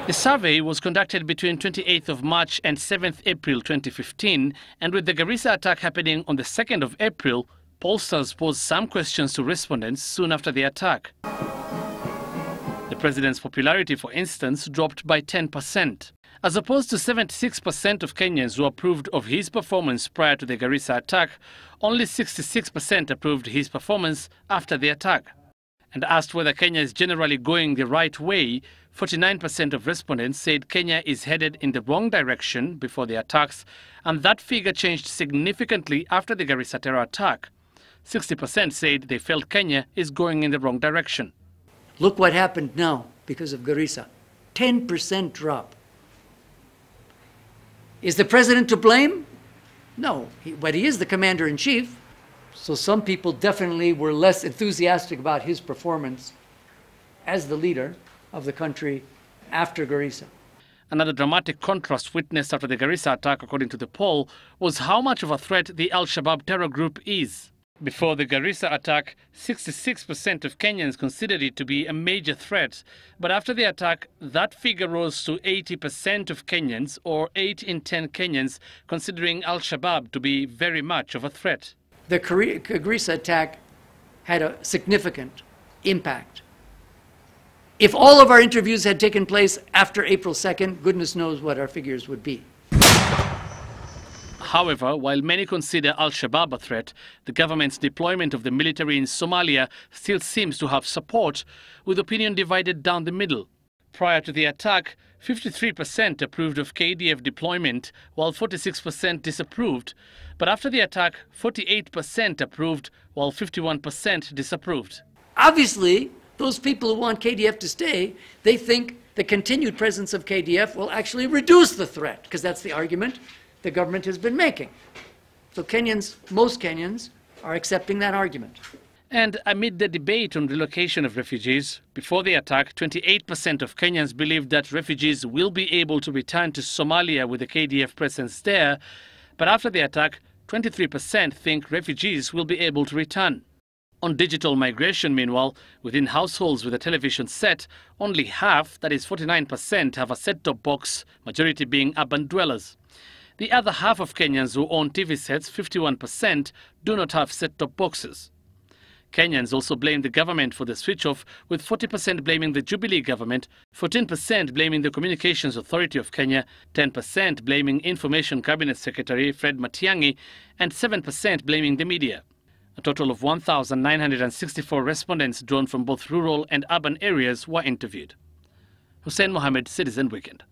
The survey was conducted between 28th of March and 7th April 2015, and with the Garissa attack happening on the 2nd of April, pollsters posed some questions to respondents soon after the attack. The president's popularity, for instance, dropped by 10%. As opposed to 76% of Kenyans who approved of his performance prior to the Garissa attack, only 66% approved his performance after the attack. And asked whether Kenya is generally going the right way, 49% of respondents said Kenya is headed in the wrong direction before the attacks, and that figure changed significantly after the Garissa terror attack. 60% said they felt Kenya is going in the wrong direction. Look what happened now because of Garissa. 10% drop. Is the president to blame? No, but he is the commander-in-chief. So some people definitely were less enthusiastic about his performance as the leader of the country after Garissa. Another dramatic contrast witnessed after the Garissa attack, according to the poll, was how much of a threat the Al-Shabaab terror group is. Before the Garissa attack, 66% of Kenyans considered it to be a major threat. But after the attack, that figure rose to 80% of Kenyans, or 8 in 10 Kenyans, considering Al-Shabaab to be very much of a threat. The Garissa attack had a significant impact. If all of our interviews had taken place after April 2nd, goodness knows what our figures would be. However, while many consider Al-Shabaab a threat, the government's deployment of the military in Somalia still seems to have support, with opinion divided down the middle. Prior to the attack, 53% approved of KDF deployment, while 46% disapproved. But after the attack, 48% approved, while 51% disapproved. Obviously, those people who want KDF to stay, they think the continued presence of KDF will actually reduce the threat, because that's the argument the government has been making. So Kenyans, most Kenyans, are accepting that argument. And amid the debate on relocation of refugees, before the attack, 28% of Kenyans believed that refugees will be able to return to Somalia with the KDF presence there. But after the attack, 23% think refugees will be able to return. On digital migration, meanwhile, within households with a television set, only half, that is 49%, have a set-top box, majority being urban dwellers. The other half of Kenyans who own TV sets, 51%, do not have set-top boxes. Kenyans also blame the government for the switch-off, with 40% blaming the Jubilee government, 14% blaming the Communications Authority of Kenya, 10% blaming Information Cabinet Secretary Fred Matiang'i, and 7% blaming the media. A total of 1,964 respondents drawn from both rural and urban areas were interviewed. Hussein Mohammed, Citizen Weekend.